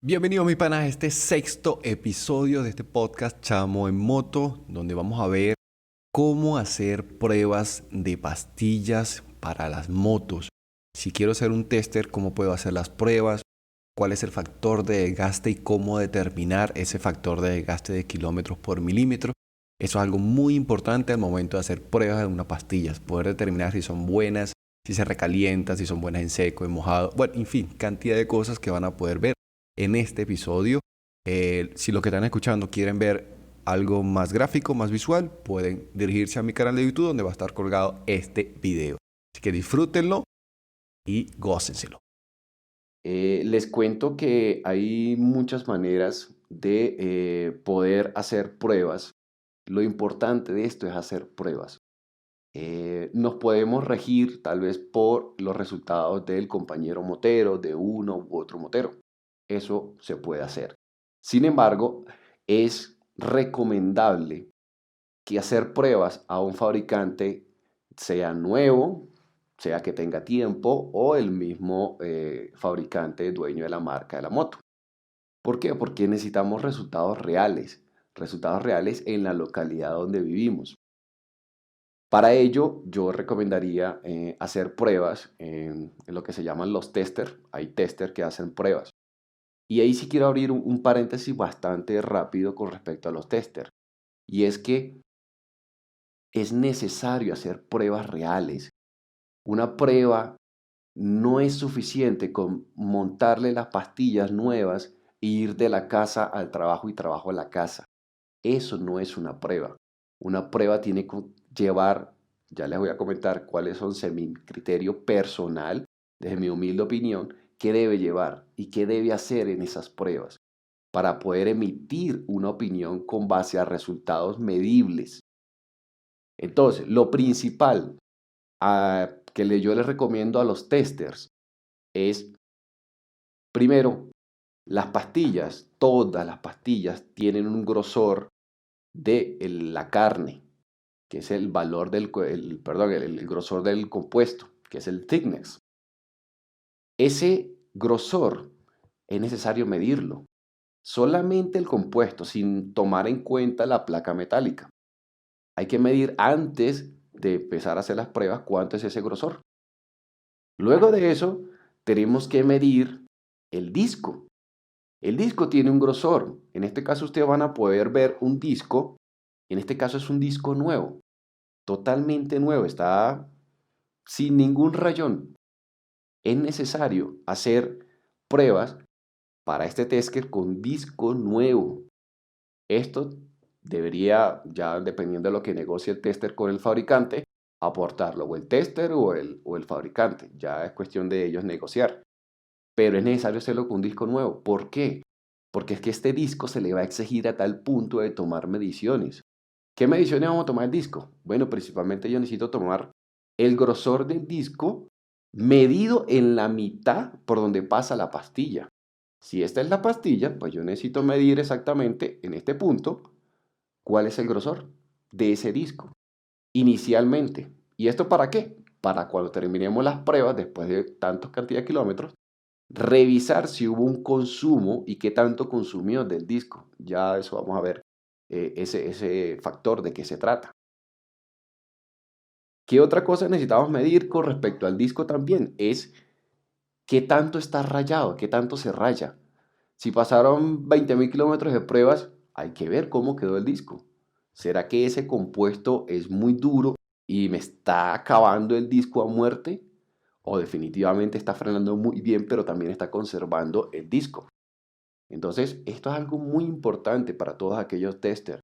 Bienvenidos mis panas a este sexto episodio de este podcast Chamo en Moto, donde vamos a ver cómo hacer pruebas de pastillas para las motos. Si quiero ser un tester, cómo puedo hacer las pruebas, cuál es el factor de desgaste y cómo determinar ese factor de desgaste de kilómetros por milímetro. Eso es algo muy importante al momento de hacer pruebas de unas pastillas, poder determinar si son buenas, si se recalientan, si son buenas en seco, en mojado, bueno, en fin, cantidad de cosas que van a poder ver en este episodio. Si los que están escuchando quieren ver algo más gráfico, más visual, pueden dirigirse a mi canal de YouTube donde va a estar colgado este video. Así que disfrútenlo y gócenselo. Les cuento que hay muchas maneras de poder hacer pruebas. Lo importante de esto es hacer pruebas. Nos podemos regir tal vez por los resultados del compañero motero, de uno u otro motero. Eso se puede hacer. Sin embargo, es recomendable que hacer pruebas a un fabricante sea nuevo, sea que tenga tiempo o el mismo fabricante dueño de la marca de la moto. ¿Por qué? Porque necesitamos resultados reales en la localidad donde vivimos. Para ello, yo recomendaría hacer pruebas en lo que se llaman los testers. Hay testers que hacen pruebas. Y ahí sí quiero abrir un paréntesis bastante rápido con respecto a los testers. Y es que es necesario hacer pruebas reales. Una prueba no es suficiente con montarle las pastillas nuevas e ir de la casa al trabajo y trabajo a la casa. Eso no es una prueba. Una prueba tiene que llevar, ya les voy a comentar cuáles son mi criterio personal, desde mi humilde opinión, qué debe llevar y qué debe hacer en esas pruebas para poder emitir una opinión con base a resultados medibles. Entonces, lo principal yo les recomiendo a los testers es, primero, las pastillas, todas las pastillas tienen un grosor de la carne, que es el valor el grosor del compuesto, que es el thickness. Ese grosor es necesario medirlo. Solamente el compuesto, sin tomar en cuenta la placa metálica. Hay que medir antes de empezar a hacer las pruebas cuánto es ese grosor. Luego de eso, tenemos que medir el disco. El disco tiene un grosor. En este caso, ustedes van a poder ver un disco. En este caso es un disco nuevo, totalmente nuevo, está sin ningún rayón. Es necesario hacer pruebas para este tester con disco nuevo. Esto debería, ya dependiendo de lo que negocie el tester con el fabricante, aportarlo o el tester o el fabricante. Ya es cuestión de ellos negociar. Pero es necesario hacerlo con un disco nuevo. ¿Por qué? Porque es que este disco se le va a exigir a tal punto de tomar mediciones. ¿Qué mediciones vamos a tomar el disco? Bueno, principalmente yo necesito tomar el grosor del disco medido en la mitad por donde pasa la pastilla. Si esta es la pastilla, pues yo necesito medir exactamente en este punto cuál es el grosor de ese disco inicialmente. ¿Y esto para qué? Para cuando terminemos las pruebas, después de tantos cantidad de kilómetros, revisar si hubo un consumo y qué tanto consumió del disco. Ya eso vamos a ver ese factor de qué se trata. ¿Qué otra cosa necesitamos medir con respecto al disco también? Es qué tanto está rayado, qué tanto se raya. Si pasaron 20.000 kilómetros de pruebas, hay que ver cómo quedó el disco. ¿Será que ese compuesto es muy duro y me está acabando el disco a muerte? ¿O definitivamente está frenando muy bien, pero también está conservando el disco? Entonces, esto es algo muy importante para todos aquellos testers.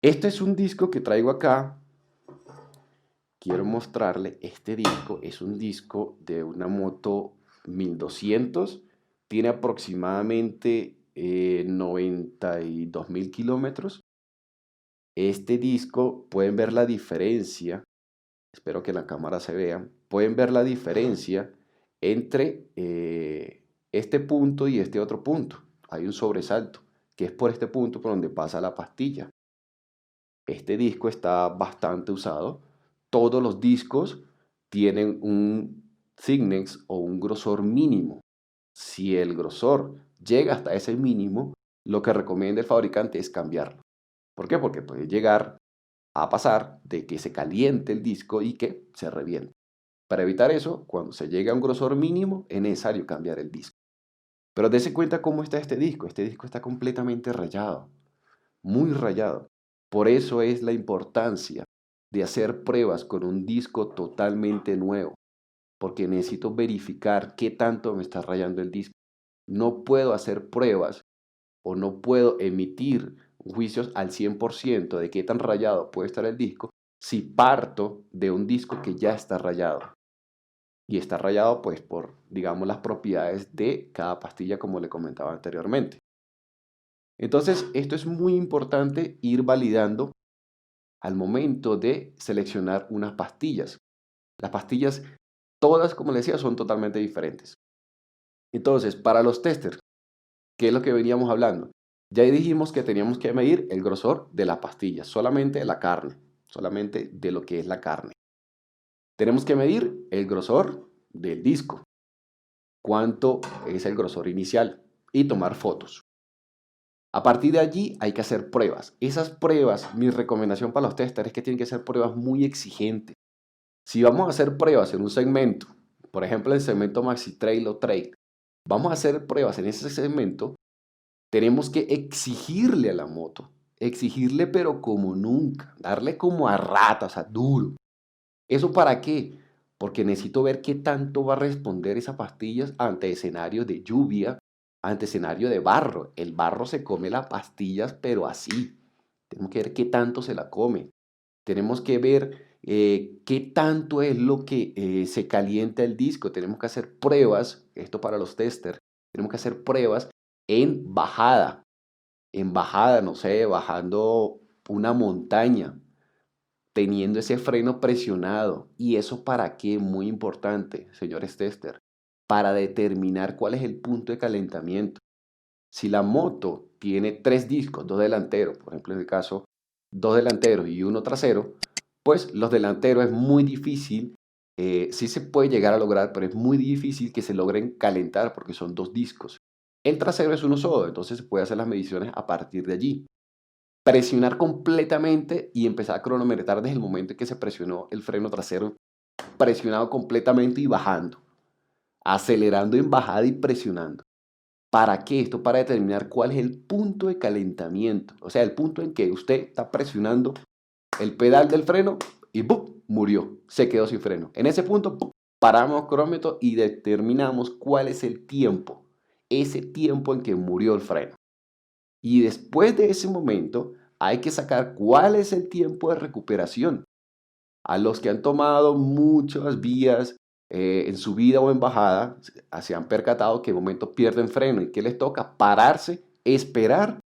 Este es un disco que traigo acá. Quiero mostrarle este disco. Es un disco de una moto 1200. Tiene aproximadamente 92.000 kilómetros. Este disco, pueden ver la diferencia. Espero que en la cámara se vea. Pueden ver la diferencia entre este punto y este otro punto. Hay un sobresalto, que es por este punto por donde pasa la pastilla. Este disco está bastante usado. Todos los discos tienen un thickness o un grosor mínimo. Si el grosor llega hasta ese mínimo, lo que recomienda el fabricante es cambiarlo. ¿Por qué? Porque puede llegar a pasar de que se caliente el disco y que se reviente. Para evitar eso, cuando se llega a un grosor mínimo, es necesario cambiar el disco. Pero dése cuenta cómo está este disco. Este disco está completamente rayado, muy rayado. Por eso es la importancia de hacer pruebas con un disco totalmente nuevo, porque necesito verificar qué tanto me está rayando el disco. No puedo hacer pruebas o no puedo emitir juicios al 100% de qué tan rayado puede estar el disco si parto de un disco que ya está rayado. Y está rayado pues por, digamos, las propiedades de cada pastilla como le comentaba anteriormente. Entonces, esto es muy importante ir validando al momento de seleccionar unas pastillas. Las pastillas, todas, como les decía, son totalmente diferentes. Entonces, para los testers, ¿qué es lo que veníamos hablando? Ya dijimos que teníamos que medir el grosor de las pastillas, solamente de la carne, solamente de lo que es la carne. Tenemos que medir el grosor del disco, cuánto es el grosor inicial y tomar fotos. A partir de allí hay que hacer pruebas. Esas pruebas, mi recomendación para los testers es que tienen que ser pruebas muy exigentes. Si vamos a hacer pruebas en un segmento, por ejemplo en el segmento Maxi Trail o Trail, vamos a hacer pruebas en ese segmento, tenemos que exigirle a la moto, exigirle pero como nunca, darle como a rata, o sea, duro. ¿Eso para qué? Porque necesito ver qué tanto va a responder esas pastillas ante escenarios de lluvia, ante escenario de barro. El barro se come las pastillas, pero así. Tenemos que ver qué tanto se la come. Tenemos que ver qué tanto es lo que se calienta el disco. Tenemos que hacer pruebas, esto para los testers, tenemos que hacer pruebas en bajada. En bajada, no sé, bajando una montaña, teniendo ese freno presionado. ¿Y eso para qué? Muy importante, señores tester, para determinar cuál es el punto de calentamiento. Si la moto tiene tres discos, dos delanteros, por ejemplo en el caso, dos delanteros y uno trasero, pues los delanteros es muy difícil, sí se puede llegar a lograr, pero es muy difícil que se logren calentar porque son dos discos. El trasero es uno solo, entonces se puede hacer las mediciones a partir de allí. Presionar completamente y empezar a cronometrar desde el momento en que se presionó el freno trasero, presionado completamente y bajando, acelerando en bajada y presionando. ¿Para qué esto? Para determinar cuál es el punto de calentamiento, o sea, el punto en que usted está presionando el pedal del freno y ¡bum! Murió, se quedó sin freno. En ese punto ¡bum! Paramos el cronómetro y determinamos cuál es el tiempo, ese tiempo en que murió el freno. Y después de ese momento hay que sacar cuál es el tiempo de recuperación. A los que han tomado muchas vías en subida o en bajada, se han percatado que en momentos pierden freno y que les toca pararse, esperar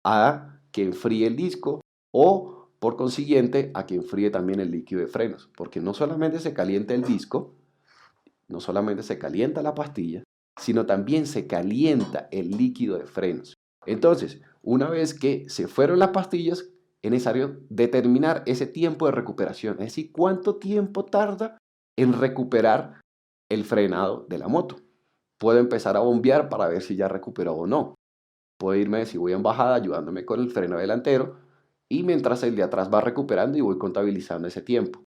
a que enfríe el disco o por consiguiente a que enfríe también el líquido de frenos. Porque no solamente se calienta el disco, no solamente se calienta la pastilla, sino también se calienta el líquido de frenos. Entonces, una vez que se fueron las pastillas, es necesario determinar ese tiempo de recuperación, es decir, cuánto tiempo tarda en recuperar el frenado de la moto. Puedo empezar a bombear para ver si ya recuperó o no. Puedo irme, si voy en bajada, ayudándome con el freno delantero y mientras el de atrás va recuperando y voy contabilizando ese tiempo.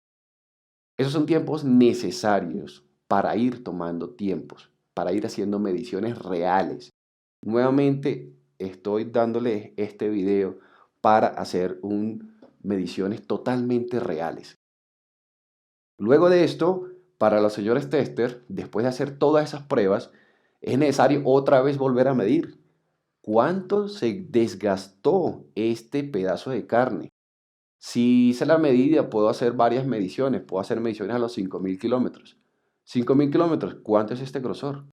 Esos son tiempos necesarios para ir tomando tiempos, para ir haciendo mediciones reales. Nuevamente estoy dándoles este video para hacer mediciones totalmente reales. Luego de esto, para los señores testers, después de hacer todas esas pruebas, es necesario otra vez volver a medir cuánto se desgastó este pedazo de carne. Si hice la medida, puedo hacer varias mediciones. Puedo hacer mediciones a los 5.000 kilómetros. 5.000 kilómetros, ¿cuánto es este grosor?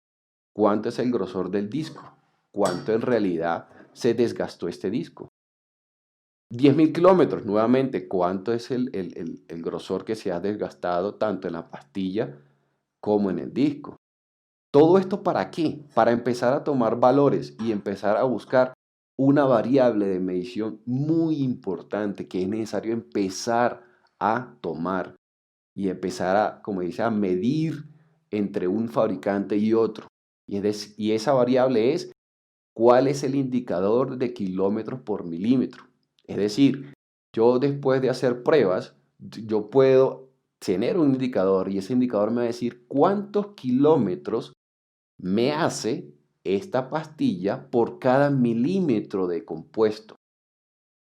¿Cuánto es el grosor del disco? ¿Cuánto en realidad se desgastó este disco? 10.000 kilómetros, nuevamente, ¿cuánto es el grosor que se ha desgastado tanto en la pastilla como en el disco? ¿Todo esto para qué? Para empezar a tomar valores y empezar a buscar una variable de medición muy importante que es necesario empezar a tomar y empezar a, como dice, a medir entre un fabricante y otro. Y esa variable es cuál es el indicador de kilómetros por milímetro. Es decir, yo después de hacer pruebas, yo puedo tener un indicador y ese indicador me va a decir cuántos kilómetros me hace esta pastilla por cada milímetro de compuesto.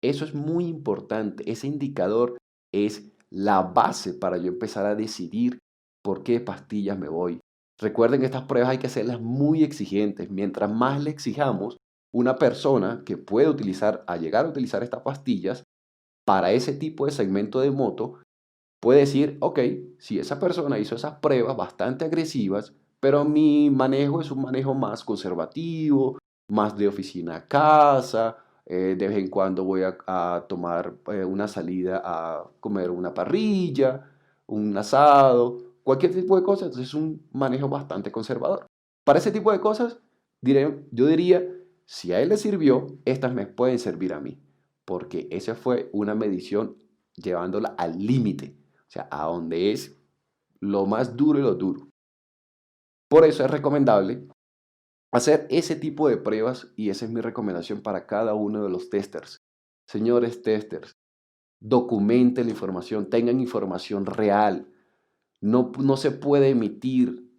Eso es muy importante. Ese indicador es la base para yo empezar a decidir por qué pastillas me voy. Recuerden que estas pruebas hay que hacerlas muy exigentes. Mientras más le exijamos, una persona que puede llegar a utilizar estas pastillas para ese tipo de segmento de moto, puede decir, ok, si esa persona hizo esas pruebas bastante agresivas, pero mi manejo es un manejo más conservativo, más de oficina a casa, de vez en cuando voy a tomar una salida a comer una parrilla, un asado, cualquier tipo de cosas, entonces es un manejo bastante conservador. Para ese tipo de cosas, yo diría, si a él le sirvió, estas me pueden servir a mí, porque esa fue una medición llevándola al límite, o sea, a donde es lo más duro y lo duro. Por eso es recomendable hacer ese tipo de pruebas y esa es mi recomendación para cada uno de los testers. Señores testers, documenten la información, tengan información real. No se puede emitir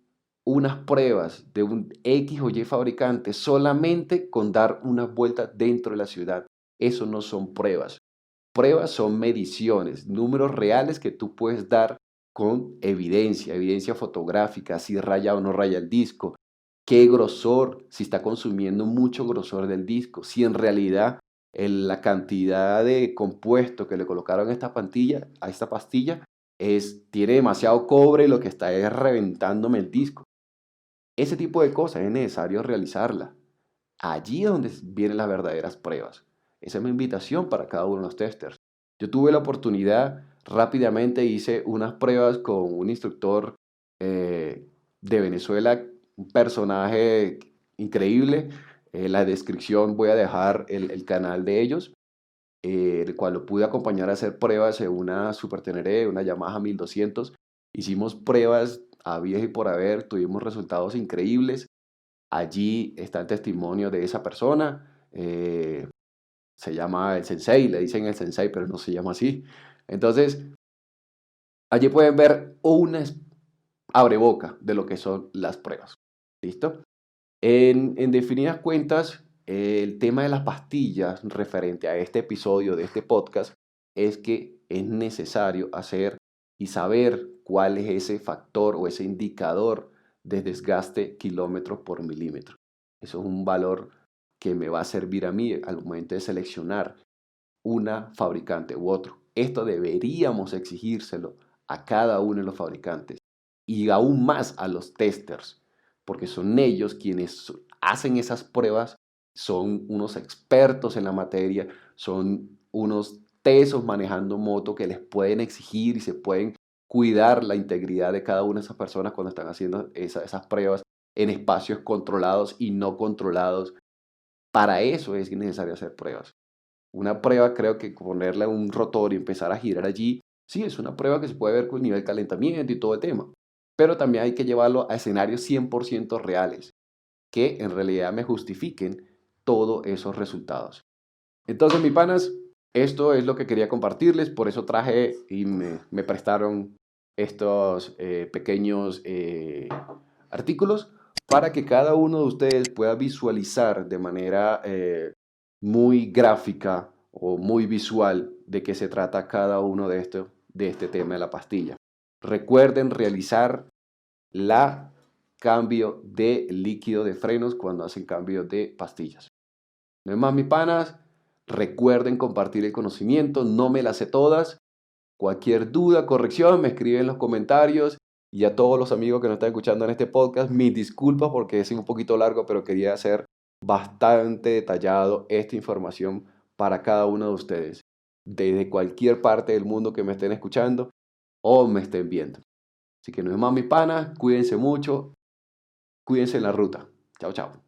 unas pruebas de un X o Y fabricante solamente con dar unas vueltas dentro de la ciudad. Eso no son pruebas. Pruebas son mediciones, números reales que tú puedes dar con evidencia fotográfica, si raya o no raya el disco, qué grosor, si está consumiendo mucho grosor del disco, si en realidad la cantidad de compuesto que le colocaron a esta pastilla tiene demasiado cobre y lo que está es reventándome el disco. Ese tipo de cosas es necesario realizarla. Allí es donde vienen las verdaderas pruebas. Esa es mi invitación para cada uno de los testers. Yo tuve la oportunidad, rápidamente hice unas pruebas con un instructor de Venezuela, un personaje increíble. En la descripción voy a dejar el canal de ellos, el cual lo pude acompañar a hacer pruebas en una Super Teneré, una Yamaha 1200. Hicimos pruebas a vias y por haber, tuvimos resultados increíbles. Allí está el testimonio de esa persona. Se llama el sensei, le dicen el sensei, pero no se llama así. Entonces, allí pueden ver un abreboca de lo que son las pruebas. ¿Listo? En definidas cuentas, el tema de las pastillas referente a este episodio de este podcast es que es necesario hacer y saber cuál es ese factor o ese indicador de desgaste kilómetros por milímetro. Eso es un valor que me va a servir a mí al momento de seleccionar una fabricante u otro. Esto deberíamos exigírselo a cada uno de los fabricantes y aún más a los testers, porque son ellos quienes hacen esas pruebas, son unos expertos en la materia, son unos tesos manejando moto que les pueden exigir y se pueden cuidar la integridad de cada una de esas personas cuando están haciendo esas pruebas en espacios controlados y no controlados. Para eso es necesario hacer pruebas. Una prueba, creo que ponerle un rotor y empezar a girar allí, sí, es una prueba que se puede ver con el nivel de calentamiento y todo el tema. Pero también hay que llevarlo a escenarios 100% reales, que en realidad me justifiquen todos esos resultados. Entonces, mis panas, esto es lo que quería compartirles, por eso traje y me prestaron estos pequeños artículos para que cada uno de ustedes pueda visualizar de manera muy gráfica o muy visual de qué se trata cada uno de este tema de la pastilla. Recuerden realizar la cambio de líquido de frenos cuando hacen cambio de pastillas. No es más, mis panas, recuerden compartir el conocimiento, no me las sé todas. Cualquier duda, corrección, me escriben en los comentarios. Y a todos los amigos que nos están escuchando en este podcast, mis disculpas porque es un poquito largo, pero quería hacer bastante detallado esta información para cada uno de ustedes, desde cualquier parte del mundo que me estén escuchando o me estén viendo. Así que no es más, mis panas, cuídense mucho, cuídense en la ruta. Chao, chao.